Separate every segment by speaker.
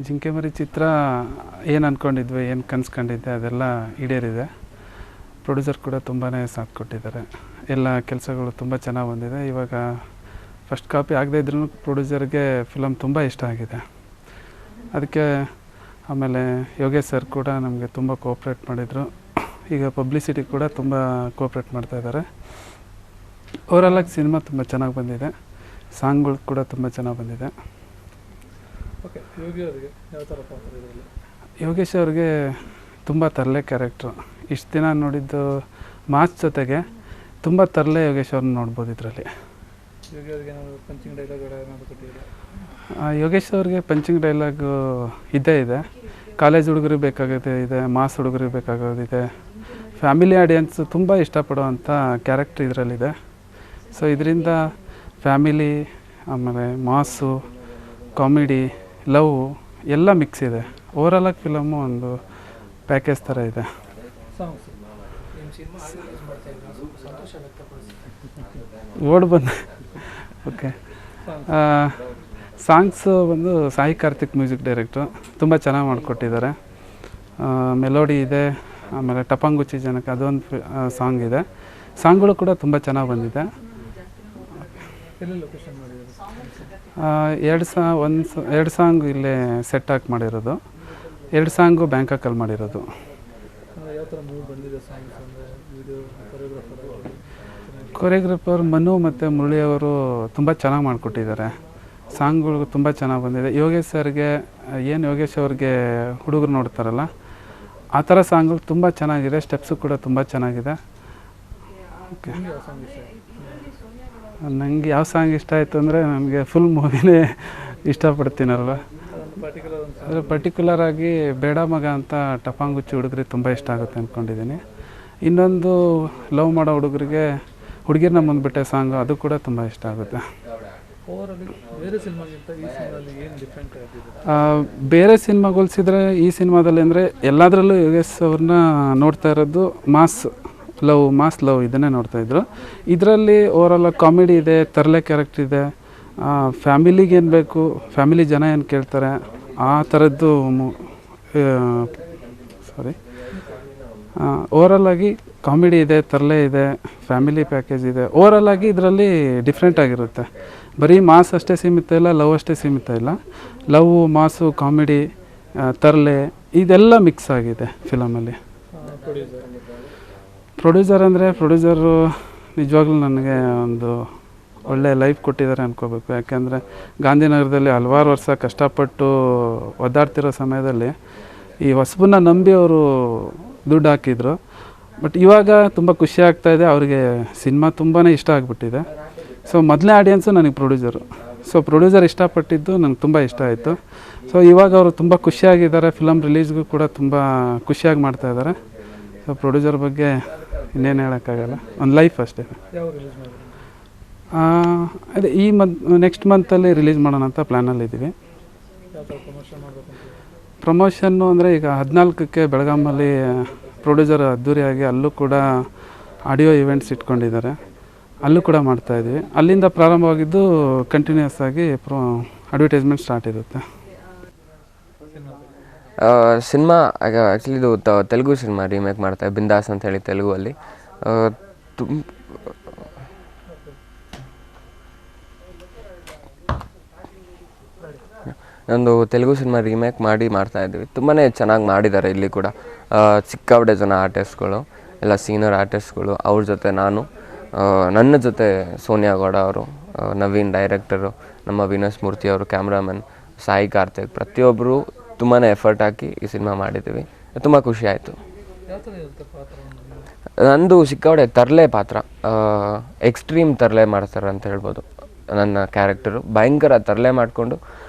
Speaker 1: ಜಿಂಕೆ ಮರಿ ಚಿತ್ರ ಏನು ಅಂದ್ಕೊಂಡಿದ್ವಿ, ಏನು ಕನ್ಸ್ಕೊಂಡಿದ್ದೆ ಅದೆಲ್ಲ ಈಡೇರಿದೆ. ಪ್ರೊಡ್ಯೂಸರ್ ಕೂಡ ತುಂಬಾ ಸಾಥ್ ಕೊಟ್ಟಿದ್ದಾರೆ. ಎಲ್ಲ ಕೆಲಸಗಳು ತುಂಬ ಚೆನ್ನಾಗಿ ಬಂದಿದೆ. ಇವಾಗ ಫಸ್ಟ್ ಕಾಪಿ ಆಗದೇ ಇದ್ರೂ ಪ್ರೊಡ್ಯೂಸರ್ಗೆ ಫಿಲಮ್ ತುಂಬ ಇಷ್ಟ ಆಗಿದೆ. ಅದಕ್ಕೆ ಆಮೇಲೆ ಯೋಗೇಶ್ ಸರ್ ಕೂಡ ನಮಗೆ ತುಂಬ ಕೋಆಪ್ರೇಟ್ ಮಾಡಿದರು. ಈಗ ಪಬ್ಲಿಸಿಟಿ ಕೂಡ ತುಂಬ ಕೋಆಪ್ರೇಟ್ ಮಾಡ್ತಾಯಿದ್ದಾರೆ. ಓವರಾಲಾಗಿ ಸಿನಿಮಾ ತುಂಬ ಚೆನ್ನಾಗಿ ಬಂದಿದೆ. ಸಾಂಗ್ಗಳು ಕೂಡ ತುಂಬ ಚೆನ್ನಾಗಿ ಬಂದಿದೆ. ಯೋಗೇಶ್ ಅವ್ರಿಗೆ ತುಂಬ ತರಲೆ ಕ್ಯಾರೆಕ್ಟ್ರು. ಇಷ್ಟು ದಿನ ನೋಡಿದ್ದು ಮಾಸ್ ಜೊತೆಗೆ ತುಂಬ ತರಲೆ ಯೋಗೇಶ್ ಅವ್ರನ್ನ ನೋಡ್ಬೋದು ಇದರಲ್ಲಿ. ಯೋಗೇಶ್ ಅವ್ರಿಗೆ ಪಂಚಿಂಗ್ ಡೈಲಾಗು ಇದ್ದೇ ಇದೆ. ಕಾಲೇಜ್ ಹುಡುಗರಿಗೆ ಬೇಕಾಗೋದು ಇದೆ, ಮಾಸ್ ಹುಡುಗರಿಗೆ ಬೇಕಾಗೋದಿದೆ. ಫ್ಯಾಮಿಲಿ ಆಡಿಯನ್ಸ್ ತುಂಬ ಇಷ್ಟಪಡುವಂಥ ಕ್ಯಾರೆಕ್ಟ್ರ್ ಇದರಲ್ಲಿದೆ. ಸೊ ಇದರಿಂದ ಫ್ಯಾಮಿಲಿ, ಆಮೇಲೆ ಮಾಸು, ಕಾಮಿಡಿ, ಲವ್ ಎಲ್ಲ ಮಿಕ್ಸ್ ಇದೆ. ಓವರಾಲಾಗಿ ಫಿಲಮು ಒಂದು ಪ್ಯಾಕೇಜ್ ಥರ ಇದೆ. ಓಡ್ ಬಂದು ಓಕೆ. ಸಾಂಗ್ಸು ಬಂದು ಸಾಯಿ ಕಾರ್ತಿಕ್ ಮ್ಯೂಸಿಕ್ ಡೈರೆಕ್ಟ್ರು ತುಂಬ ಚೆನ್ನಾಗಿ ಮಾಡಿಕೊಟ್ಟಿದ್ದಾರೆ. ಮೆಲೋಡಿ ಇದೆ, ಆಮೇಲೆ ಟಪಂಗುಚ್ಚಿ ಜನಕ ಅದೊಂದು ಸಾಂಗ್ ಇದೆ. ಸಾಂಗ್ಗಳು ಕೂಡ ತುಂಬ ಚೆನ್ನಾಗಿ ಬಂದಿದೆ. ಎರಡು ಸಾಂಗ್ ಇಲ್ಲೇ ಸೆಟ್ ಹಾಕಿ ಮಾಡಿರೋದು, 2 ಸಾಂಗು ಬ್ಯಾಂಕಾಕಲ್ಲಿ ಮಾಡಿರೋದು. ಕೊರಿಯೋಗ್ರಾಫರ್ ಮನು ಮತ್ತು ಮುರಳಿಯವರು ತುಂಬ ಚೆನ್ನಾಗಿ ಮಾಡಿಕೊಟ್ಟಿದ್ದಾರೆ. ಸಾಂಗ್ಗಳು ತುಂಬ ಚೆನ್ನಾಗಿ ಬಂದಿದೆ. ಯೋಗೇಶ್ ಸರ್ಗೆ ಯೋಗೇಶ್ ಅವ್ರಿಗೆ ಹುಡುಗರು ನೋಡ್ತಾರಲ್ಲ, ಆ ಥರ ಸಾಂಗ್ಗಳು ತುಂಬ ಚೆನ್ನಾಗಿದೆ, ಸ್ಟೆಪ್ಸು ಕೂಡ ತುಂಬ ಚೆನ್ನಾಗಿದೆ. ಓಕೆ, ನನಗೆ ಯಾವ ಸಾಂಗ್ ಇಷ್ಟ ಆಯಿತು ಅಂದರೆ ನನಗೆ ಫುಲ್ ಮೂವಿನೇ ಇಷ್ಟಪಡ್ತೀನಲ್ವ. ಅಂದರೆ ಪರ್ಟಿಕ್ಯುಲರ್ ಆಗಿ ಬೇಡ ಮಗ ಅಂತ ಟಪಾಂಗುಚ್ಚಿ ಹುಡುಗರಿಗೆ ತುಂಬ ಇಷ್ಟ ಆಗುತ್ತೆ ಅಂದ್ಕೊಂಡಿದ್ದೀನಿ. ಇನ್ನೊಂದು ಲವ್ ಮಾಡೋ ಹುಡುಗರಿಗೆ ಹುಡುಗಿರನ್ನ ಮುಂದ್ಬಿಟ್ಟೆ ಸಾಂಗು, ಅದು ಕೂಡ ತುಂಬ ಇಷ್ಟ ಆಗುತ್ತೆ. ಬೇರೆ ಸಿನಿಮಾ ಹೋಲಿಸಿದ್ರೆ ಈ ಸಿನಿಮಾದಲ್ಲಿ ಅಂದರೆ ಎಲ್ಲದರಲ್ಲೂ ಯೋಗೇಶ್ ಅವ್ರನ್ನ ನೋಡ್ತಾ ಇರೋದು ಮಾಸ್ ಲವ್ ಇದನ್ನೇ ನೋಡ್ತಾಯಿದ್ರು. ಇದರಲ್ಲಿ ಓವರಾಲ್ ಕಾಮಿಡಿ ಇದೆ, ತರಲೆ ಕ್ಯಾರೆಕ್ಟರ್ ಇದೆ, ಫ್ಯಾಮಿಲಿಗೆ ಏನು ಬೇಕು, ಫ್ಯಾಮಿಲಿ ಜನ ಏನು ಕೇಳ್ತಾರೆ ಆ ಥರದ್ದು ಓವರಾಲ್ ಆಗಿ ಕಾಮಿಡಿ ಇದೆ, ತರಲೆ ಇದೆ, ಫ್ಯಾಮಿಲಿ ಪ್ಯಾಕೇಜ್ ಇದೆ. ಓವರಾಲ್ ಆಗಿ ಇದರಲ್ಲಿ ಡಿಫ್ರೆಂಟ್ ಆಗಿರುತ್ತೆ. ಬರೀ ಮಾಸ್ ಅಷ್ಟೇ ಸೀಮಿತ ಇಲ್ಲ, ಲವ್ ಅಷ್ಟೇ ಸೀಮಿತ ಇಲ್ಲ. ಲವ್, ಮಾಸು, ಕಾಮಿಡಿ, ತರಲೆ ಇದೆಲ್ಲ ಮಿಕ್ಸ್ ಆಗಿದೆ ಫಿಲಮಲ್ಲಿ. ಪ್ರೊಡ್ಯೂಸರು ನಿಜವಾಗ್ಲೂ ನನಗೆ ಒಂದು ಒಳ್ಳೆ ಲೈಫ್ ಕೊಟ್ಟಿದ್ದಾರೆ ಅನ್ಕೋಬೇಕು. ಯಾಕೆಂದರೆ ಗಾಂಧಿನಗರದಲ್ಲಿ ಹಲವಾರು ವರ್ಷ ಕಷ್ಟಪಟ್ಟು ಒದ್ದಾಡ್ತಿರೋ ಸಮಯದಲ್ಲಿ ಈ ಹೊಸಬನ್ನ ನಂಬಿ ಅವರು ದುಡ್ಡು ಹಾಕಿದ್ರು. ಬಟ್ ಇವಾಗ ತುಂಬ ಖುಷಿ ಆಗ್ತಾಯಿದೆ, ಅವರಿಗೆ ಸಿನಿಮಾ ತುಂಬಾ ಇಷ್ಟ ಆಗಿಬಿಟ್ಟಿದೆ. ಸೊ ಮೊದಲನೇ ಆಡಿಯನ್ಸು ನನಗೆ ಪ್ರೊಡ್ಯೂಸರ್ ಇಷ್ಟಪಟ್ಟಿದ್ದು ನನಗೆ ತುಂಬ ಇಷ್ಟ ಆಯಿತು. ಸೊ ಇವಾಗ ಅವರು ತುಂಬ ಖುಷಿಯಾಗಿದ್ದಾರೆ, ಫಿಲಮ್ ರಿಲೀಸ್ಗೂ ಕೂಡ ತುಂಬ ಖುಷಿಯಾಗಿ ಮಾಡ್ತಾಯಿದ್ದಾರೆ. ಸೊ ಪ್ರೊಡ್ಯೂಸರ್ ಬಗ್ಗೆ ಇನ್ನೇನು ಹೇಳೋಕ್ಕಾಗಲ್ಲ, ಒಂದು ಲೈಫ್ ಅಷ್ಟೇ. ಅದೇ ಈ ನೆಕ್ಸ್ಟ್ ಮಂತಲ್ಲಿ ರಿಲೀಸ್ ಮಾಡೋಣ ಅಂತ ಪ್ಲ್ಯಾನಲ್ಲಿದ್ದೀವಿ. ಪ್ರಮೋಷನ್ನು ಅಂದರೆ ಈಗ 14ಕ್ಕೆ ಬೆಳಗಾಮಲ್ಲಿ ಪ್ರೊಡ್ಯೂಸರ್ ಅದ್ದೂರಿಯಾಗಿ ಅಲ್ಲೂ ಕೂಡ ಆಡಿಯೋ ಇವೆಂಟ್ಸ್ ಇಟ್ಕೊಂಡಿದ್ದಾರೆ, ಅಲ್ಲೂ ಕೂಡ ಮಾಡ್ತಾಯಿದ್ವಿ. ಅಲ್ಲಿಂದ ಪ್ರಾರಂಭವಾಗಿದ್ದು ಕಂಟಿನ್ಯೂಸ್ ಆಗಿ ಅಡ್ವರ್ಟೈಸ್ಮೆಂಟ್ ಸ್ಟಾರ್ಟ್ ಇರುತ್ತೆ.
Speaker 2: ಸಿನಿಮಾ ಆ್ಯಕ್ಚುಲಿ ಇದು ತೆಲುಗು ಸಿನಿಮಾ ರೀಮೇಕ್ ಮಾಡ್ತಾರೆ, ಬಿಂದಾಸ್ ಅಂತ ಹೇಳಿ ತೆಲುಗಲ್ಲಿ. ಒಂದು ತೆಲುಗು ಸಿನಿಮಾ ರೀಮೇಕ್ ಮಾಡ್ತಾಯಿದ್ವಿ. ತುಂಬಾ ಚೆನ್ನಾಗಿ ಮಾಡಿದ್ದಾರೆ. ಇಲ್ಲಿ ಕೂಡ ಸಿಕ್ಕಾಪಟ್ಟೆ ಜನ ಆರ್ಟಿಸ್ಟ್ಗಳು, ಎಲ್ಲ ಸೀನಿಯರ್ ಆರ್ಟಿಸ್ಟ್ಗಳು. ಅವ್ರ ಜೊತೆ ನನ್ನ ಜೊತೆ ಸೋನಿಯಾ ಗೌಡ ಅವರು, ನವೀನ್ ಡೈರೆಕ್ಟರು, ನಮ್ಮ ವಿನೋಸ್ ಮೂರ್ತಿ ಅವರು ಕ್ಯಾಮ್ರಾಮನ್, ಸಾಯಿ ಕಾರ್ತಿಕ್, ಪ್ರತಿಯೊಬ್ಬರು ತುಂಬಾ ಎಫರ್ಟ್ ಹಾಕಿ ಈ ಸಿನಿಮಾ ಮಾಡಿದ್ದೀವಿ. ತುಂಬ ಖುಷಿ ಆಯಿತು. ನಂದು ಸಿಕ್ಕಾಪಟ್ಟೆ ತರಲೆ ಪಾತ್ರ, ಎಕ್ಸ್ಟ್ರೀಮ್ ತರಲೆ ಮಾಡ್ತಾರೆ ಅಂತ ಹೇಳ್ಬೋದು. ನನ್ನ ಕ್ಯಾರೆಕ್ಟರು ಭಯಂಕರ ತರಲೆ ಮಾಡಿಕೊಂಡು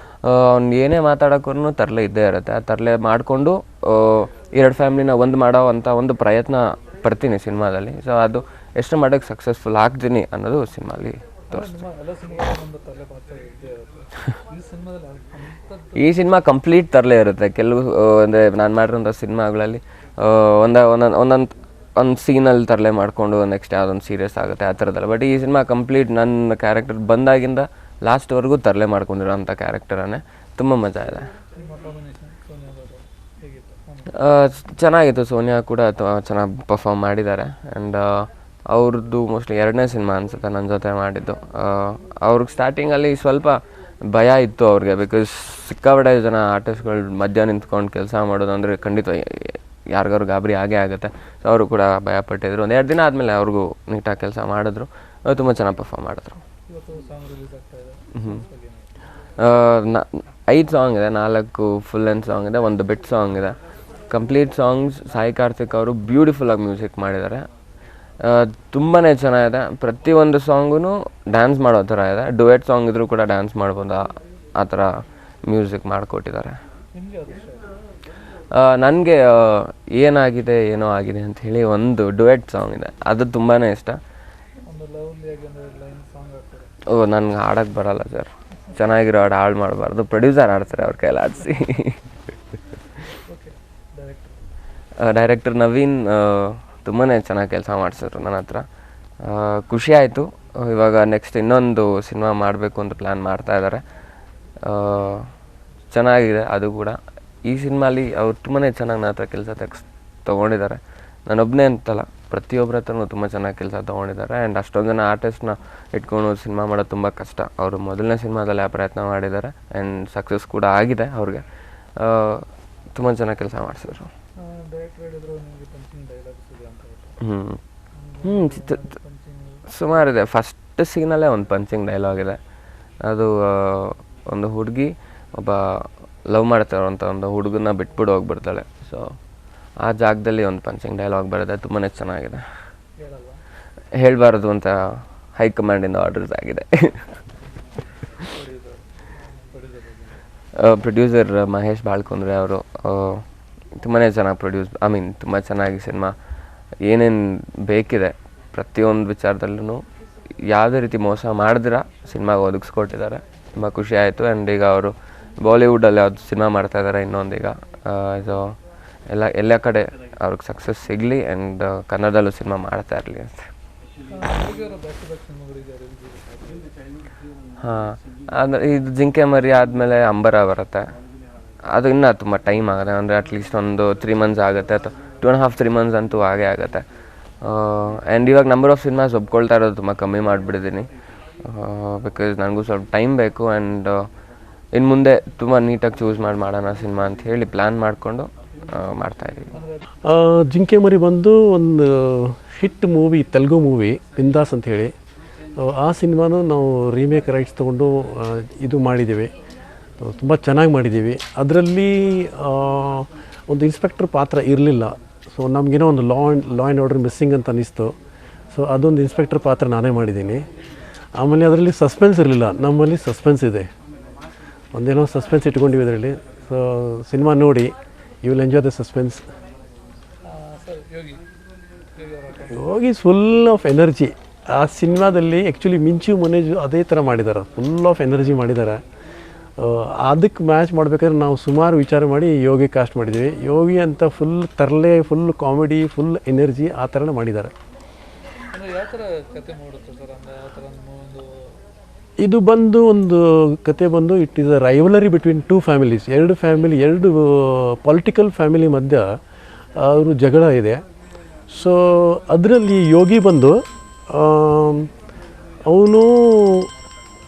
Speaker 2: ಅವ್ನು ಏನೇ ಮಾತಾಡೋಕ್ಕೂ ತರಲೆ ಇದ್ದೇ ಇರುತ್ತೆ. ಆ ತರಲೆ ಮಾಡಿಕೊಂಡು ಎರಡು ಫ್ಯಾಮ್ಲಿನ ಒಂದು ಮಾಡೋ ಅಂಥ ಒಂದು ಪ್ರಯತ್ನ ಪಡ್ತೀನಿ ಸಿನಿಮಾದಲ್ಲಿ. ಸೊ ಅದು ಎಷ್ಟು ಮಾಡೋಕ್ಕೆ ಸಕ್ಸಸ್ಫುಲ್ ಆಗ್ತೀನಿ ಅನ್ನೋದು ಸಿನಿಮಾಲಿ ತೋರಿಸ್ತೀನಿ. ಈ ಸಿನಿಮಾ ಕಂಪ್ಲೀಟ್ ತರಲೆ ಇರುತ್ತೆ. ಕೆಲವು ಅಂದರೆ ನಾನು ಮಾಡಿರೋಂಥ ಸಿನಿಮಾಗಳಲ್ಲಿ ಒಂದೊಂದು ಸೀನಲ್ಲಿ ತರಲೆ ಮಾಡಿಕೊಂಡು ನೆಕ್ಸ್ಟ್ ಯಾವುದೊಂದು ಸೀರಿಯಸ್ ಆಗುತ್ತೆ ಆ ಥರದ್ದಲ್ಲ. ಬಟ್ ಈ ಸಿನಿಮಾ ಕಂಪ್ಲೀಟ್ ನನ್ನ ಕ್ಯಾರೆಕ್ಟರ್ ಬಂದಾಗಿಂದ ಲಾಸ್ಟ್ವರೆಗೂ ತರಲೆ ಮಾಡ್ಕೊಂಡಿರೋಂಥ ಕ್ಯಾರೆಕ್ಟರನ್ನೇ. ತುಂಬ ಮಜಾ ಇದೆ. ಚೆನ್ನಾಗಿತ್ತು. ಸೋನಿಯಾ ಕೂಡ ಚೆನ್ನಾಗಿ ಪರ್ಫಾರ್ಮ್ ಮಾಡಿದ್ದಾರೆ. ಆ್ಯಂಡ್ ಅವ್ರದ್ದು ಮೋಸ್ಟ್ಲಿ 2ನೇ ಸಿನಿಮಾ ಅನಿಸುತ್ತೆ ನನ್ನ ಜೊತೆ ಮಾಡಿದ್ದು. ಅವ್ರಿಗೆ ಸ್ಟಾರ್ಟಿಂಗಲ್ಲಿ ಸ್ವಲ್ಪ ಭಯ ಇತ್ತು ಅವ್ರಿಗೆ, ಬಿಕಾಸ್ ಸಿಕ್ಕಾಪಟ್ಟೆ ಜನ ಆರ್ಟಿಸ್ಟ್ಗಳು ಮಧ್ಯ ನಿಂತ್ಕೊಂಡು ಕೆಲಸ ಮಾಡೋದು ಅಂದರೆ ಖಂಡಿತ ಯಾರಿಗಾರು ಗಾಬರಿ ಆಗೇ ಆಗುತ್ತೆ. ಸೊ ಅವರು ಕೂಡ ಭಯಪಟ್ಟಿದ್ರು. 1-2 ದಿನ ಆದಮೇಲೆ ಅವ್ರಿಗೂ ನೀಟಾಗಿ ಕೆಲಸ ಮಾಡಿದ್ರು, ತುಂಬ ಚೆನ್ನಾಗಿ ಪರ್ಫಾರ್ಮ್ ಮಾಡಿದ್ರು. 5 ಸಾಂಗ್ ಇದೆ, 4 ಫುಲ್ ಲೆಂತ್ ಸಾಂಗ್ ಇದೆ, 1 ಬಿಟ್ ಸಾಂಗ್ ಇದೆ. ಕಂಪ್ಲೀಟ್ ಸಾಂಗ್ಸ್ ಸಾಯಿ ಕಾರ್ತಿಕ್ ಅವರು ಬ್ಯೂಟಿಫುಲ್ಲಾಗಿ ಮ್ಯೂಸಿಕ್ ಮಾಡಿದ್ದಾರೆ. ತುಂಬಾ ಚೆನ್ನಾಗಿದೆ. ಪ್ರತಿಯೊಂದು ಸಾಂಗೂ ಡ್ಯಾನ್ಸ್ ಮಾಡೋ ಥರ ಇದೆ. ಡುಯೆಟ್ ಸಾಂಗ್ ಇದ್ರೂ ಕೂಡ ಡ್ಯಾನ್ಸ್ ಮಾಡ್ಬೋದು, ಆ ಥರ ಮ್ಯೂಸಿಕ್ ಮಾಡಿಕೊಟ್ಟಿದ್ದಾರೆ. ನನಗೆ ಏನಾಗಿದೆ ಏನೋ ಆಗಿದೆ ಅಂಥೇಳಿ ಒಂದು ಡುಯೆಟ್ ಸಾಂಗ್ ಇದೆ, ಅದು ತುಂಬಾ ಇಷ್ಟ. ನನಗೆ ಹಾಡೋಕ್ಕೆ ಬರಲ್ಲ ಸರ್, ಚೆನ್ನಾಗಿರೋ ಹಾಡು ಹಾಳು ಮಾಡಬಾರ್ದು, ಪ್ರೊಡ್ಯೂಸರ್ ಆಡ್ತಾರೆ ಅವ್ರ ಕೈಲಿ ಆಡಿಸಿ. ಡೈರೆಕ್ಟರ್ ನವೀನ್ ತುಂಬಾ ಚೆನ್ನಾಗಿ ಕೆಲಸ ಮಾಡಿಸಿದ್ರು ನನ್ನ ಹತ್ರ. ಖುಷಿ ಆಯಿತು. ಇವಾಗ ನೆಕ್ಸ್ಟ್ ಇನ್ನೊಂದು ಸಿನಿಮಾ ಮಾಡಬೇಕು ಅಂತ ಪ್ಲ್ಯಾನ್ ಮಾಡ್ತಾಯಿದ್ದಾರೆ. ಚೆನ್ನಾಗಿದೆ ಅದು ಕೂಡ. ಈ ಸಿನಿಮಾಲಿ ಅವ್ರು ತುಂಬಾ ಚೆನ್ನಾಗಿ ನನ್ನ ಹತ್ರ ಕೆಲಸ ತೊಗೊಂಡಿದ್ದಾರೆ. ನಾನೊಬ್ಬನೇ ಅಂತಲ್ಲ, ಪ್ರತಿಯೊಬ್ಬರ ಹತ್ರನೂ ತುಂಬ ಚೆನ್ನಾಗಿ ಕೆಲಸ ತೊಗೊಂಡಿದ್ದಾರೆ. ಆ್ಯಂಡ್ ಅಷ್ಟೊಂದು ಜನ ಆರ್ಟಿಸ್ಟ್ನ ಇಟ್ಕೊಂಡು ಸಿನಿಮಾ ಮಾಡೋದು ತುಂಬ ಕಷ್ಟ. ಅವರು ಮೊದಲನೇ ಸಿನಿಮಾದಲ್ಲಿ ಆ ಪ್ರಯತ್ನ ಮಾಡಿದ್ದಾರೆ ಆ್ಯಂಡ್ ಸಕ್ಸಸ್ ಕೂಡ ಆಗಿದೆ ಅವ್ರಿಗೆ. ತುಂಬ ಚೆನ್ನಾಗಿ ಕೆಲಸ ಮಾಡಿಸಿದ್ರು. ಸುಮಾರಿದೆ. ಫಸ್ಟ್ ಸೀನಲ್ಲೇ ಒಂದು ಪಂಚಿಂಗ್ ಡೈಲಾಗ್ ಇದೆ. ಅದು ಒಂದು ಹುಡುಗಿ ಒಬ್ಬ ಲವ್ ಮಾಡ್ತಾರಂತ ಒಂದು ಹುಡುಗನ್ನ ಬಿಟ್ಬಿಟ್ಟು ಹೋಗ್ಬಿಡ್ತಾಳೆ. ಸೊ ಆ ಜಾಗದಲ್ಲಿ ಒಂದು ಪಂಚಿಂಗ್ ಡೈಲಾಗ್ ಬರುತ್ತೆ, ತುಂಬಾ ಚೆನ್ನಾಗಿದೆ. ಹೇಳಬಾರ್ದು ಅಂತ ಹೈಕಮಾಂಡಿಂದ ಆರ್ಡರ್ಸ್ ಆಗಿದೆ. ಪ್ರೊಡ್ಯೂಸರ್ ಮಹೇಶ್ ಬಾಳ್ಕೊಂಡ್ರೆ ಅವರು ತುಂಬಾ ಚೆನ್ನಾಗಿ ತುಂಬ ಚೆನ್ನಾಗಿ ಸಿನಿಮಾ ಏನೇನು ಬೇಕಿದೆ ಪ್ರತಿಯೊಂದು ವಿಚಾರದಲ್ಲೂ ಯಾವುದೇ ರೀತಿ ಮೋಸ ಮಾಡಿದ್ರೆ ಸಿನಿಮಾಗೆ ಒದಗಿಸ್ಕೊಟ್ಟಿದ್ದಾರೆ. ತುಂಬ ಖುಷಿ ಆಯಿತು. ಆ್ಯಂಡ್ ಈಗ ಅವರು ಬಾಲಿವುಡಲ್ಲಿ ಯಾವ್ದು ಸಿನಿಮಾ ಮಾಡ್ತಾಯಿದ್ದಾರೆ ಇನ್ನೊಂದೀಗ. ಇದು ಎಲ್ಲ ಕಡೆ ಅವ್ರಿಗೆ ಸಕ್ಸಸ್ ಸಿಗಲಿ ಆ್ಯಂಡ್ ಕನ್ನಡದಲ್ಲೂ ಸಿನಿಮಾ ಮಾಡ್ತಾ ಇರಲಿ ಅಂತ. ಹಾಂ, ಅಂದರೆ ಇದು ಜಿಂಕೆ ಮರಿ ಆದಮೇಲೆ ಅಂಬರ ಬರುತ್ತೆ. ಅದು ಇನ್ನೂ ತುಂಬ ಟೈಮ್ ಆಗುತ್ತೆ, ಅಂದರೆ ಅಟ್ಲೀಸ್ಟ್ ಒಂದು 3 months ಆಗುತ್ತೆ, ಅಥವಾ 2.5-3 months ಅಂತೂ ಹಾಗೇ ಆಗುತ್ತೆ. ಆ್ಯಂಡ್ ಇವಾಗ ನಂಬರ್ ಆಫ್ ಸಿನಿಮಾಸ್ ಒಪ್ಕೊಳ್ತಾ ಇರೋದು ತುಂಬ ಕಮ್ಮಿ ಮಾಡಿಬಿಟ್ಟಿದ್ದೀನಿ, ಬಿಕಾಸ್ ನನಗೂ ಸ್ವಲ್ಪ ಟೈಮ್ ಬೇಕು. ಆ್ಯಂಡ್ ಇನ್ನು ಮುಂದೆ ತುಂಬ ನೀಟಾಗಿ ಚೂಸ್ ಮಾಡೋಣ ಸಿನಿಮಾ ಅಂತ ಹೇಳಿ ಪ್ಲ್ಯಾನ್ ಮಾಡಿಕೊಂಡು ಮಾಡ್ತಾಯಿದ್ದೀವಿ.
Speaker 3: ಜಿಂಕೆ ಮರಿ ಬಂದು ಒಂದು ಹಿಟ್ ಮೂವಿ, ತೆಲುಗು ಮೂವಿ ಬಿಂದಾಸ್ ಅಂಥೇಳಿ. ಆ ಸಿನಿಮಾನು ನಾವು ರೀಮೇಕ್ ರೈಟ್ಸ್ ತೊಗೊಂಡು ಇದು ಮಾಡಿದ್ದೀವಿ, ತುಂಬ ಚೆನ್ನಾಗಿ ಮಾಡಿದ್ದೀವಿ. ಅದರಲ್ಲಿ ಒಂದು ಇನ್ಸ್ಪೆಕ್ಟರ್ ಪಾತ್ರ ಇರಲಿಲ್ಲ, ಸೊ ನಮಗೇನೋ ಒಂದು ಲಾ ಆ್ಯಂಡ್ ಆರ್ಡರ್ ಮಿಸ್ಸಿಂಗ್ ಅಂತ ಅನ್ನಿಸ್ತು. ಸೊ ಅದೊಂದು ಇನ್ಸ್ಪೆಕ್ಟರ್ ಪಾತ್ರ ನಾನೇ ಮಾಡಿದ್ದೀನಿ. ಆಮೇಲೆ ಅದರಲ್ಲಿ ಸಸ್ಪೆನ್ಸ್ ಇರಲಿಲ್ಲ, ನಮ್ಮಲ್ಲಿ ಸಸ್ಪೆನ್ಸ್ ಇದೆ, ಒಂದೇನೋ ಸಸ್ಪೆನ್ಸ್ ಇಟ್ಕೊಂಡಿವಿ ಇದರಲ್ಲಿ. ಸೊ ಸಿನಿಮಾ ನೋಡಿ, you will enjoy the suspense. Yogi full of energy ಆ ಸಿನಿಮಾದಲ್ಲಿ. ಆ್ಯಕ್ಚುಲಿ ಮಿಂಚು ಮನೇಜು ಅದೇ ಥರ ಮಾಡಿದ್ದಾರೆ, ಫುಲ್ ಆಫ್ ಎನರ್ಜಿ ಮಾಡಿದ್ದಾರೆ. ಅದಕ್ಕೆ ಮ್ಯಾಚ್ ಮಾಡಬೇಕಾದ್ರೆ ನಾವು ಸುಮಾರು ವಿಚಾರ ಮಾಡಿ ಯೋಗಿ ಕಾಸ್ಟ್ ಮಾಡಿದ್ದೀವಿ. ಯೋಗಿ ಅಂತ ಫುಲ್ ತರಲೆ, ಫುಲ್ ಕಾಮಿಡಿ, ಫುಲ್ ಎನರ್ಜಿ ಆ ಥರನೇ ಮಾಡಿದ್ದಾರೆ. ಇದು ಬಂದು ಒಂದು ಕತೆ ಬಂದು it is a rivalry between 2 families, 2 family, 2 political family ಮಧ್ಯ ಅವರು ಜಗಳ ಇದೆ. ಸೊ ಅದರಲ್ಲಿ ಯೋಗಿ ಬಂದು ಅವನು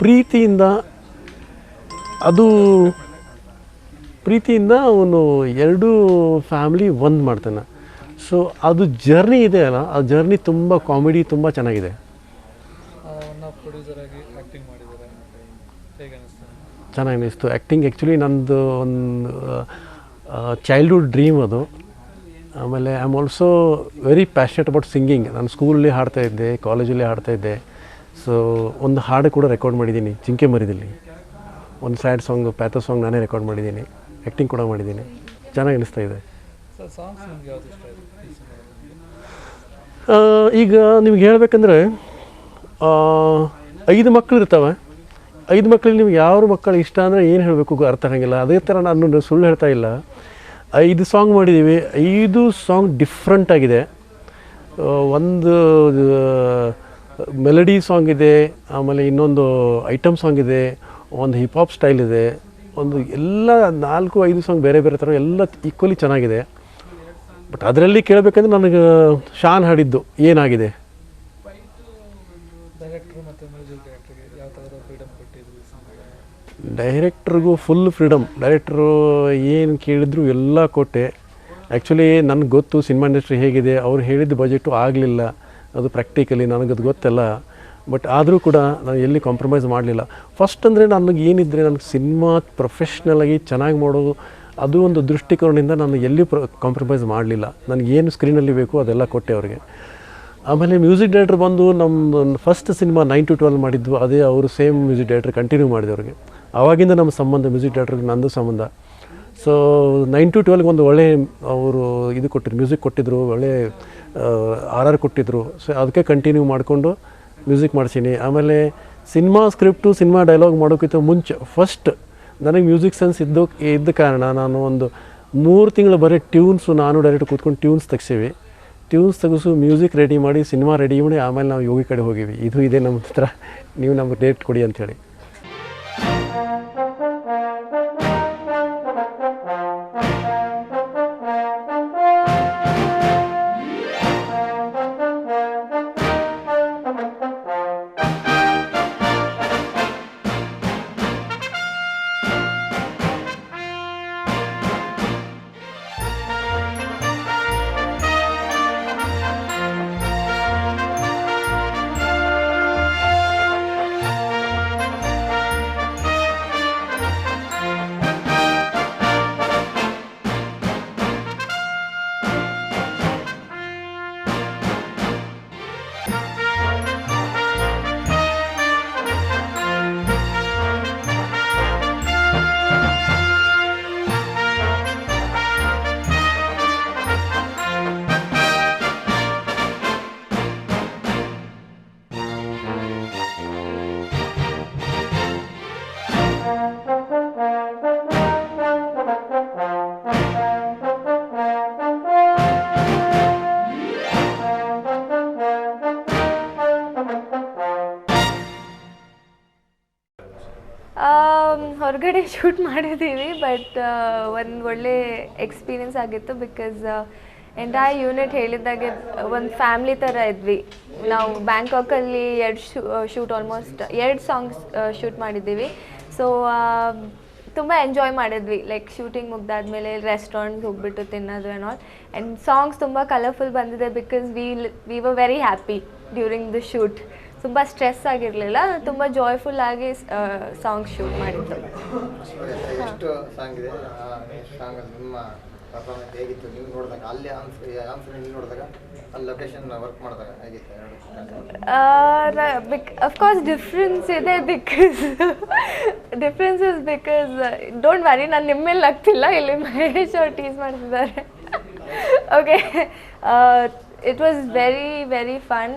Speaker 3: ಪ್ರೀತಿಯಿಂದ ಅವನು 2 ಫ್ಯಾಮಿಲಿ ಒಂದು ಮಾಡ್ತಾನೆ. ಸೊ ಅದು ಜರ್ನಿ ಇದೆ ಅಲ್ಲ, ಆ ಜರ್ನಿ ತುಂಬ ಕಾಮಿಡಿ, ತುಂಬ ಚೆನ್ನಾಗಿದೆ. ಚೆನ್ನಾಗಿ ಅನಿಸ್ತು ಆ್ಯಕ್ಟಿಂಗ್. ಆ್ಯಕ್ಚುಲಿ ನಂದು ಒಂದು ಚೈಲ್ಡ್ಹುಡ್ ಡ್ರೀಮ್ ಅದು. ಆಮೇಲೆ I am also very passionate about singing. ನಾನು ಸ್ಕೂಲಲ್ಲಿ ಹಾಡ್ತಾಯಿದ್ದೆ, ಕಾಲೇಜಲ್ಲಿ ಹಾಡ್ತಾಯಿದ್ದೆ. ಸೊ ಒಂದು ಹಾಡು ಕೂಡ ರೆಕಾರ್ಡ್ ಮಾಡಿದ್ದೀನಿ ಜಿಂಕೆ ಮರಿದಲ್ಲಿ. ಒಂದು ಸ್ಯಾಡ್ ಸಾಂಗ್, ಪ್ಯಾಥೋ ಸಾಂಗ್ ನಾನೇ ರೆಕಾರ್ಡ್ ಮಾಡಿದ್ದೀನಿ, ಆ್ಯಕ್ಟಿಂಗ್ ಕೂಡ ಮಾಡಿದ್ದೀನಿ. ಚೆನ್ನಾಗಿ ಅನಿಸ್ತಾ ಇದೆ. ಈಗ ನಿಮ್ಗೆ ಹೇಳ್ಬೇಕಂದ್ರೆ 5 ಮಕ್ಕಳು ಇರ್ತವೆ. 5 ಮಕ್ಕಳಿಗೆ ನಿಮ್ಗೆ ಯಾವ ಮಕ್ಕಳು ಇಷ್ಟ ಅಂದರೆ ಏನು ಹೇಳಬೇಕು ಅರ್ಥ ಆಗಂಗಿಲ್ಲ. ಅದೇ ಥರ ನಾನು ಸುಳ್ಳು ಹೇಳ್ತಾ ಇಲ್ಲ. 5 ಸಾಂಗ್ ಮಾಡಿದ್ದೀವಿ. 5 ಸಾಂಗ್ ಡಿಫ್ರೆಂಟ್ ಆಗಿದೆ. ಒಂದು ಮೆಲಡಿ ಸಾಂಗ್ ಇದೆ, ಆಮೇಲೆ ಇನ್ನೊಂದು ಐಟಮ್ ಸಾಂಗ್ ಇದೆ, ಒಂದು ಹಿಪ್ ಹಾಪ್ ಸ್ಟೈಲ್ ಇದೆ, ಒಂದು ಎಲ್ಲ 4-5 ಸಾಂಗ್ ಬೇರೆ ಬೇರೆ ಥರ ಎಲ್ಲ ಈಕ್ವಲಿ ಚೆನ್ನಾಗಿದೆ. ಬಟ್ ಅದರಲ್ಲಿ ಕೇಳಬೇಕಂದ್ರೆ ನನಗೆ ಶಾನ್ ಹಾಡಿದ್ದು ಏನಾಗಿದೆ. ಡೈರೆಕ್ಟ್ರಿಗೂ ಫುಲ್ ಫ್ರೀಡಮ್. ಡೈರೆಕ್ಟ್ರು ಏನು ಕೇಳಿದ್ರು ಎಲ್ಲ ಕೊಟ್ಟೆ. ಆ್ಯಕ್ಚುಲಿ ನನಗೆ ಗೊತ್ತು ಸಿನಿಮಾ ಇಂಡಸ್ಟ್ರಿ ಹೇಗಿದೆ. ಅವ್ರು ಹೇಳಿದ ಬಜೆಟು ಆಗಲಿಲ್ಲ, ಅದು ಪ್ರಾಕ್ಟಿಕಲಿ ನನಗದು ಗೊತ್ತಲ್ಲ. ಬಟ್ ಆದರೂ ಕೂಡ ನಾನು ಎಲ್ಲಿ ಕಾಂಪ್ರಮೈಸ್ ಮಾಡಲಿಲ್ಲ. ಫಸ್ಟ್ ಅಂದರೆ ನನಗೆ ಏನಿದ್ರೆ ನನಗೆ ಸಿನಿಮಾ ಪ್ರೊಫೆಷ್ನಲಾಗಿ ಚೆನ್ನಾಗಿ ಮಾಡೋದು, ಅದು ಒಂದು ದೃಷ್ಟಿಕೋನದಿಂದ ನಾನು ಎಲ್ಲಿ ಕಾಂಪ್ರಮೈಸ್ ಮಾಡಲಿಲ್ಲ. ನನಗೇನು ಸ್ಕ್ರೀನಲ್ಲಿ ಬೇಕು ಅದೆಲ್ಲ ಕೊಟ್ಟೆ ಅವ್ರಿಗೆ. ಆಮೇಲೆ ಮ್ಯೂಸಿಕ್ ಡೈರೆಕ್ಟ್ರ್ ಬಂದು ನಮ್ಮ ಫಸ್ಟ್ ಸಿನಿಮಾ 9 to 12 ಮಾಡಿದ್ವು, ಅದೇ ಅವರು ಸೇಮ್ ಮ್ಯೂಸಿಕ್ ಡೈರೆಕ್ಟ್ರ್ ಕಂಟಿನ್ಯೂ ಮಾಡಿದವ್ರಿಗೆ. ಆವಾಗಿಂದ ನಮ್ಮ ಸಂಬಂಧ, ಮ್ಯೂಸಿಕ್ ಡೈರೆಕ್ಟ್ರಿಗೆ ನಂದು ಸಂಬಂಧ. ಸೊ 9 to 12 ಒಂದು ಒಳ್ಳೆ ಅವರು ಇದು ಕೊಟ್ಟಿದ್ರು, ಮ್ಯೂಸಿಕ್ ಕೊಟ್ಟಿದ್ದರು, ಒಳ್ಳೆ RR ಕೊಟ್ಟಿದ್ದರು. ಸೊ ಅದಕ್ಕೆ ಕಂಟಿನ್ಯೂ ಮಾಡಿಕೊಂಡು ಮ್ಯೂಸಿಕ್ ಮಾಡ್ಸೀನಿ. ಆಮೇಲೆ ಸಿನಿಮಾ ಸ್ಕ್ರಿಪ್ಟು, ಸಿನಿಮಾ ಡೈಲಾಗ್ ಮಾಡೋಕ್ಕಿಂತ ಮುಂಚೆ ಫಸ್ಟ್ ನನಗೆ ಮ್ಯೂಸಿಕ್ ಸೆನ್ಸ್ ಇದ್ದ ಕಾರಣ ನಾನು ಒಂದು 3 ತಿಂಗಳು ಬರೀ ಟ್ಯೂನ್ಸು, ನಾನು ಡೈರೆಕ್ಟ್ ಕೂತ್ಕೊಂಡು ಟ್ಯೂನ್ಸ್ ತೆಗ್ಸೀವಿ. ಟ್ಯೂನ್ಸ್ ತೆಗೆಸು, ಮ್ಯೂಸಿಕ್ ರೆಡಿ ಮಾಡಿ, ಸಿನಿಮಾ ರೆಡಿ ಮಾಡಿ, ಆಮೇಲೆ ನಾವು ಯೋಗಿ ಕಡೆ ಹೋಗಿವಿ. ಇದು ಇದೆ ನಮ್ಮ ಹತ್ರ, ನೀವು ನಮಗೆ ಡೇಟ್ ಕೊಡಿ ಅಂಥೇಳಿ.
Speaker 4: ಹೊರಗಡೆ ಶೂಟ್ ಮಾಡಿದ್ದೀವಿ, ಬಟ್ ಒಂದು ಒಳ್ಳೆ ಎಕ್ಸ್ಪೀರಿಯನ್ಸ್ ಆಗಿತ್ತು. ಬಿಕಾಸ್ ಎಂಟೈರ್ ಯೂನಿಟ್ ಹೇಳಿದ್ದಾಗೆ ಒಂದು ಫ್ಯಾಮ್ಲಿ ಥರ ಇದ್ವಿ ನಾವು. ಬ್ಯಾಂಕಾಕಲ್ಲಿ 2 ಶೂಟ್ ಆಲ್ಮೋಸ್ಟ್ 2 ಸಾಂಗ್ಸ್ ಶೂಟ್ ಮಾಡಿದ್ದೀವಿ. ಸೊ ತುಂಬ ಎಂಜಾಯ್ ಮಾಡಿದ್ವಿ. ಲೈಕ್ ಶೂಟಿಂಗ್ ಮುಗ್ದಾದ್ಮೇಲೆ ರೆಸ್ಟೋರೆಂಟ್ಗೆ ಹೋಗ್ಬಿಟ್ಟು ತಿನ್ನೋದು ಆ್ಯಂಡ್ ಆಲ್. ಆ್ಯಂಡ್ ಸಾಂಗ್ಸ್ ತುಂಬ ಕಲರ್ಫುಲ್ ಬಂದಿದೆ because we were very happy during the shoot. ತುಂಬ ಸ್ಟ್ರೆಸ್ ಆಗಿರಲಿಲ್ಲ, ತುಂಬ ಜಾಯ್ಫುಲ್ ಆಗಿ ಸಾಂಗ್ ಶೂಟ್ ಮಾಡಿದ್ದು.
Speaker 5: ಎಷ್ಟು ಸಾಂಗ್ ಇದೆ ಸಾಂಗ್ ನಿಮ್ಮ ಪರ್ಫಾರ್ಮೆನ್ಸ್ ಹೇಗಿತ್ತು ನೀವು ನೋಡಿದಾಗ? ಅಲ್ಲಿ ಆನ್ಸರ್ ನೀವು ನೋಡಿದಾಗ ಅಲ್ಲಿ ಲೊಕೇಶನ್ ವರ್ಕ್ ಮಾಡಿದಾಗ ಹೇಗಿತ್ತು?
Speaker 4: ಅಫ್ಕೋರ್ಸ್ ಡಿಫ್ರೆನ್ಸ್ ಇದೆ. Difference is because don't worry, ನಾನು ನಿಮ್ಮ ಮೇಲೆ ಆಗ್ತಿಲ್ಲ, ಇಲ್ಲಿ ಮಹೇಶ್ ಅವ್ರು ಟೀಸ್ ಮಾಡ್ತಿದ್ದಾರೆ. Okay, it was very very fun.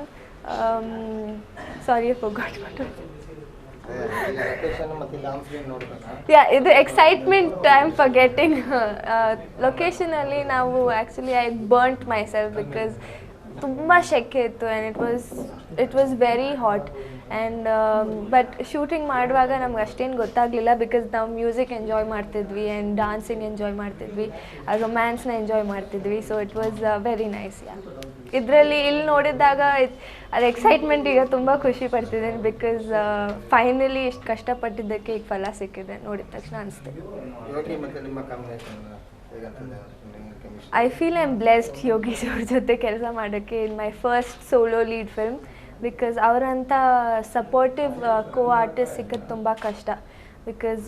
Speaker 4: Sorry, I forgot what was. ಇದು ಎಕ್ಸೈಟ್ಮೆಂಟ್ ಐ ಆಮ್ ಫರ್ಗೆಟಿಂಗ್. ಲೊಕೇಶನಲ್ಲಿ ನಾವು actually I burnt my self because ತುಂಬ ಶೆಕೆ ಇತ್ತು and it was very hot. And but shooting ಮಾಡುವಾಗ ನಮ್ಗೆ ಅಷ್ಟೇನು ಗೊತ್ತಾಗಲಿಲ್ಲ ಬಿಕಾಸ್ ನಾವು ಮ್ಯೂಸಿಕ್ ಎಂಜಾಯ್ ಮಾಡ್ತಿದ್ವಿ ಆ್ಯಂಡ್ ಡಾನ್ಸಿಂಗ್ ಎಂಜಾಯ್ ಮಾಡ್ತಿದ್ವಿ, ಆ ರೊಮ್ಯಾನ್ಸ್ನ ಎಂಜಾಯ್ ಮಾಡ್ತಿದ್ವಿ. So it was very nice. ಇದರಲ್ಲಿ ಇಲ್ಲಿ ನೋಡಿದಾಗ ಅದು ಎಕ್ಸೈಟ್ಮೆಂಟ್ ಈಗ ತುಂಬ ಖುಷಿ ಪಡ್ತಿದ್ದೇನೆ ಬಿಕಾಸ್ ಫೈನಲಿ ಇಷ್ಟು ಕಷ್ಟಪಟ್ಟಿದ್ದಕ್ಕೆ ಈಗ ಫಲ ಸಿಕ್ಕಿದೆ ನೋಡಿದ ತಕ್ಷಣ ಅನಿಸ್ತು. I feel I am blessed Yogish ಅವ್ರ ಜೊತೆ ಕೆಲಸ ಮಾಡೋಕ್ಕೆ in my first solo lead film. Because ಅವರಂಥ ಸಪೋರ್ಟಿವ್ ಕೋ ಆರ್ಟಿಸ್ಟ್ ಸಿಕ್ಕೋದು ತುಂಬ ಕಷ್ಟ. Because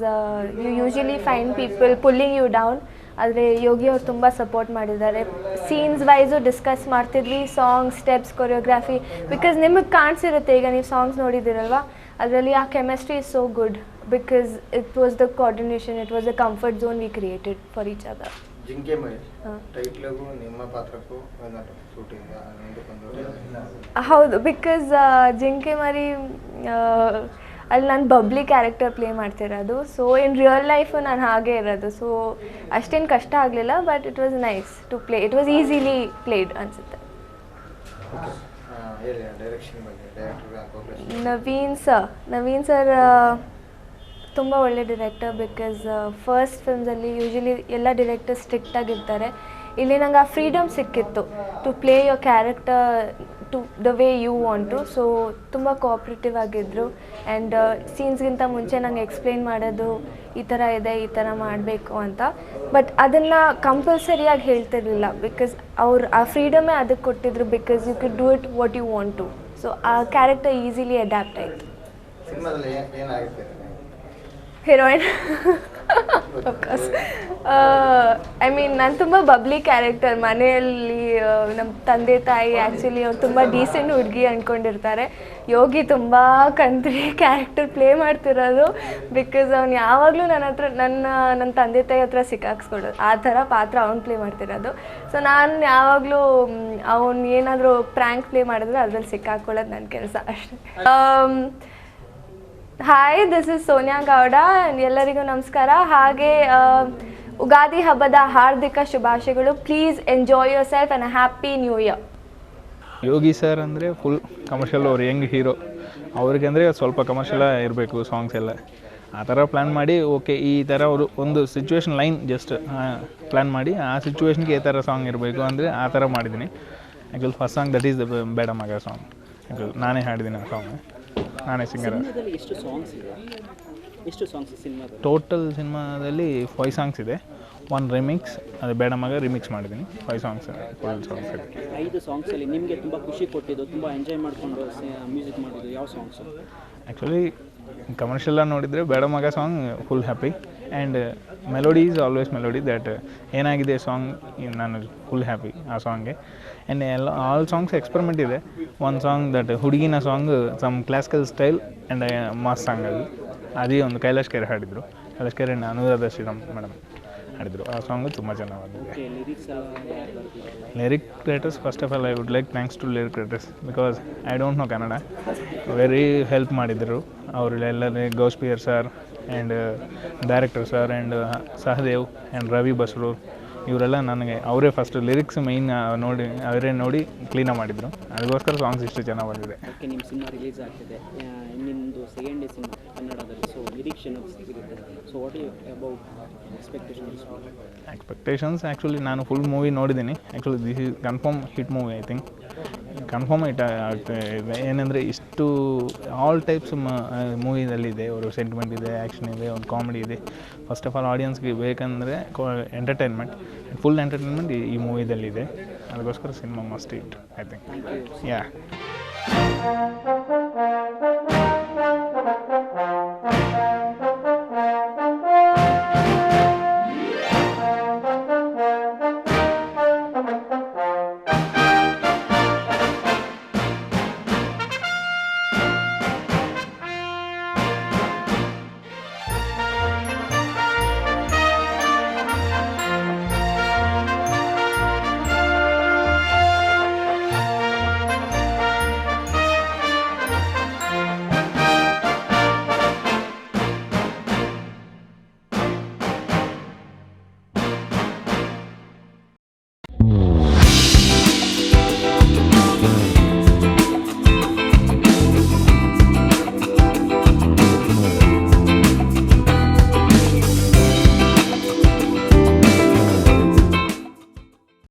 Speaker 4: you usually find people pulling you down. ಆದರೆ ಯೋಗಿ ಅವ್ರು ತುಂಬ ಸಪೋರ್ಟ್ ಮಾಡಿದ್ದಾರೆ. ಸೀನ್ಸ್ ವೈಸು ಡಿಸ್ಕಸ್ ಮಾಡ್ತಿದ್ವಿ, ಸಾಂಗ್ ಸ್ಟೆಪ್ಸ್, ಕೊರಿಯೋಗ್ರಾಫಿ. ಬಿಕಾಸ್ ನಿಮಗೆ ಕಾಣಿಸಿರುತ್ತೆ, ಈಗ ನೀವು ಸಾಂಗ್ಸ್ ನೋಡಿದ್ದೀರಲ್ವ, ಅದರಲ್ಲಿ ಆ chemistry is so good because it was the coordination, it was the comfort zone V created for each other.
Speaker 5: ಜಿಂಕೆ ಮರಿ ಟೈಟ್ಲಿಗೂ ನಿಮ್ಮ ಪಾತ್ರಕ್ಕೂ
Speaker 4: ಹೌದು, ಬಿಕಾಸ್ ಜಿಂಕೆ ಮರಿ ಅಲ್ಲಿ ನಾನು ಬಬ್ಲಿ ಕ್ಯಾರೆಕ್ಟರ್ ಪ್ಲೇ ಮಾಡ್ತಿರೋದು. ಸೊ ಇನ್ ರಿಯಲ್ ಲೈಫು ನಾನು ಹಾಗೆ ಇರೋದು. ಸೊ ಅಷ್ಟೇನು ಕಷ್ಟ ಆಗಲಿಲ್ಲ, but it was nice to play. It was easily played ಅನಿಸುತ್ತೆ. ನವೀನ್ ಸರ್ ತುಂಬ ಒಳ್ಳೆ ಡಿರೆಕ್ಟರ್. ಬಿಕಾಸ್ ಫಸ್ಟ್ ಫಿಲ್ಮ್ಸಲ್ಲಿ ಯೂಶ್ವಲಿ ಎಲ್ಲ ಡಿರೆಕ್ಟರ್ ಸ್ಟ್ರಿಕ್ಟ್ ಆಗಿರ್ತಾರೆ. ಇಲ್ಲಿ ನಂಗೆ ಆ ಫ್ರೀಡಮ್ ಸಿಕ್ಕಿತ್ತು to play your character to the way you want to. So ತುಂಬ ಕೋಆಪ್ರೇಟಿವ್ ಆಗಿದ್ದರು. ಆ್ಯಂಡ್ ಸೀನ್ಸ್ಗಿಂತ ಮುಂಚೆ ನಂಗೆ ಎಕ್ಸ್ಪ್ಲೇನ್ ಮಾಡೋದು, ಈ ಥರ ಇದೆ, ಈ ಥರ ಮಾಡಬೇಕು ಅಂತ. ಬಟ್ ಅದನ್ನು ಕಂಪಲ್ಸರಿಯಾಗಿ ಹೇಳ್ತಿರ್ಲಿಲ್ಲ ಬಿಕಾಸ್ ಅವ್ರು ಆ ಫ್ರೀಡಮೇ ಅದಕ್ಕೆ ಕೊಟ್ಟಿದ್ರು. Because you can do it what you want to. So ಆ ಕ್ಯಾರೆಕ್ಟರ್ ಈಸಿಲಿ ಅಡ್ಯಾಪ್ಟ್ ಆಯಿತು. Heroine of course. ಐ ಮೀನ್ ನಾನು ತುಂಬ ಬಬ್ಲಿ ಕ್ಯಾರೆಕ್ಟರ್. ಮನೆಯಲ್ಲಿ ನಮ್ಮ ತಂದೆ ತಾಯಿ ಆ್ಯಕ್ಚುಲಿ ಅವ್ರು ತುಂಬ ಡೀಸೆಂಟ್ ಹುಡುಗಿ ಅಂದ್ಕೊಂಡಿರ್ತಾರೆ. ಯೋಗಿ ತುಂಬ ಕಂತ್ರಿ ಕ್ಯಾರೆಕ್ಟರ್ ಪ್ಲೇ ಮಾಡ್ತಿರೋದು. ಬಿಕಾಸ್ ಅವ್ನು ಯಾವಾಗಲೂ ನನ್ನ ತಂದೆ ತಾಯಿ ಹತ್ರ ಸಿಕ್ಕಾಕ್ಸ್ಕೊಡೋದು, ಆ ಥರ ಪಾತ್ರ ಅವ್ನು ಪ್ಲೇ ಮಾಡ್ತಿರೋದು. ಸೊ ನಾನು ಯಾವಾಗಲೂ ಅವ್ನು ಏನಾದರೂ ಪ್ರ್ಯಾಂಕ್ ಪ್ಲೇ ಮಾಡಿದ್ರೆ ಅದ್ರಲ್ಲಿ ಸಿಕ್ಕಾಕೊಳ್ಳೋದು ನನ್ನ ಕೆಲಸ ಅಷ್ಟೇ. Hi, this is Sonia Gowda. ಎಲ್ಲರಿಗೂ ನಮಸ್ಕಾರ. ಹಾಗೆ ಉಗಾದಿ ಹಬ್ಬದ ಹಾರ್ದಿಕ ಶುಭಾಶಯಗಳು. Please enjoy your self and happy new year.
Speaker 6: Yogi sir ಅಂದರೆ ಫುಲ್ ಕಮರ್ಷಿಯಲ್, ಅವ್ರು ಯಂಗ್ ಹೀರೋ. ಅವ್ರಿಗೆ ಅಂದರೆ ಸ್ವಲ್ಪ ಕಮರ್ಷಿಯಲ್ ಇರಬೇಕು ಸಾಂಗ್ಸ್ ಎಲ್ಲ. ಆ ಥರ ಪ್ಲ್ಯಾನ್ ಮಾಡಿ ಓಕೆ ಈ ಥರ ಅವರು ಒಂದು ಸಿಚುವೇಶನ್ ಲೈನ್ ಜಸ್ಟ್ ಪ್ಲ್ಯಾನ್ ಮಾಡಿ ಆ ಸಿಚುವೇಶನ್ಗೆ ಈ ಥರ ಸಾಂಗ್ ಇರಬೇಕು ಅಂದರೆ ಆ ಥರ ಮಾಡಿದ್ದೀನಿ. Actually first song that is the ಬೇಡ ಮಗ ಸಾಂಗ್. ಆ್ಯಕ್ಚುಲಿ ನಾನೇ ಹಾಡಿದ್ದೀನಿ ಆ ಸಾಂಗ್, ನಾನೇ ಸಿಂಗರ್. ಟೋಟಲ್ ಸಿನಿಮಾದಲ್ಲಿ 5 ಸಾಂಗ್ಸ್ ಇದೆ. 1 ರಿಮಿಕ್ಸ್, ಅದು ಬೇಡ ಮಗ ರಿಮಿಕ್ಸ್ ಮಾಡಿದ್ದೀನಿ. 5 ಸಾಂಗ್ಸ್, ಫುಲ್ ಸಾಂಗ್ಸ್ ಇದೆ.
Speaker 7: 5 ಸಾಂಗ್ಸಲ್ಲಿ ನಿಮಗೆ ತುಂಬ ಖುಷಿ ಕೊಟ್ಟಿದ್ದು, ತುಂಬ ಎಂಜಾಯ್ ಮಾಡಿಕೊಂಡು ಮ್ಯೂಸಿಕ್ ಮಾಡಿದ್ದು ಯಾವ ಸಾಂಗ್ಸು?
Speaker 6: ಆ್ಯಕ್ಚುಲಿ ಕಮರ್ಷಿಯಲ್ಲ ನೋಡಿದರೆ ಬೇಡ ಮಗ song full happy. And melody is always melody. That ಏನಾಗಿದೆ ಸಾಂಗ್, ನಾನು ಫುಲ್ ಹ್ಯಾಪಿ ಆ ಸಾಂಗ್ಗೆ. ಆ್ಯಂಡ್ ಆಲ್ ಸಾಂಗ್ಸ್ ಎಕ್ಸ್ಪೆರಿಮೆಂಟ್ ಇದೆ. 1 ಸಾಂಗ್ ದಟ್ ಹುಡುಗಿನ song some classical style and mass song ಅದು. ಅದೇ ಒಂದು ಕೈಲಾಶ್ ಕೆರೆ ಹಾಡಿದರು. ಕೈಲಾಶ್ ಕೆರೆ ಅನುರಾಧ ಶ್ರೀರಾಮ್ ಮೇಡಮ್ ಹಾಡಿದರು. ಆ ಸಾಂಗು ತುಂಬ ಚೆನ್ನಾಗಿ ಬಂದಿದೆ. Lyric writers, first of all I would like thanks to lyric writers because I don't know Kannada. Very help ಮಾಡಿದರು ಅವರು ಎಲ್ಲರೂ. Gausepeer sir and director sir and Sahadev and Ravi Basrur ಇವರೆಲ್ಲ ನನಗೆ ಅವರೇ ಫಸ್ಟ್ ಲಿರಿಕ್ಸ್ ಮೈನ್ ನೋಡಿ ಅವರೇ ನೋಡಿ ಕ್ಲೀನಾಗಿ ಮಾಡಿದರು. ಅದಕ್ಕೋಸ್ಕರ ಸಾಂಗ್ಸ್ ಇಷ್ಟು ಚೆನ್ನಾಗಿ ಬಂದಿದೆ.
Speaker 7: ಓಕೆ, ನಿಮ್ಮ ಸಿನಿಮಾ ರಿಲೀಸ್ ಆಗ್ತಿದೆ. ನಿಮ್ಮದು ಸೆಕೆಂಡ್ ಡೇ ಸಿನಿಮಾ ಕನ್ನಡದಲ್ಲಿ. ಸೊ ನಿರೀಕ್ಷೆ ಇರುತ್ತೆ. So what you about expectations?
Speaker 6: Expectations actually ನಾನು ಫುಲ್ ಮೂವಿ ನೋಡಿದ್ದೀನಿ. Actually this is confirm hit movie I think. Confirm hit ಆಗ್ತಾಯಿದೆ. ಏನಂದರೆ ಇಷ್ಟು ಆಲ್ ಟೈಪ್ಸ್ ಮೂವಿದಲ್ಲಿದೆ. ಅವರು ಸೆಂಟಿಮೆಂಟ್ ಇದೆ, ಆ್ಯಕ್ಷನ್ ಇದೆ, ಒಂದು ಕಾಮಿಡಿ ಇದೆ. ಫಸ್ಟ್ ಆಫ್ ಆಲ್ ಆಡಿಯನ್ಸ್ಗೆ ಬೇಕಂದರೆ ಎಂಟರ್ಟೈನ್ಮೆಂಟ್, ಫುಲ್ ಎಂಟರ್ಟೈನ್ಮೆಂಟ್ ಈ ಮೂವಿದಲ್ಲಿದೆ. ಅದಕ್ಕೋಸ್ಕರ cinema must hit I think. Yeah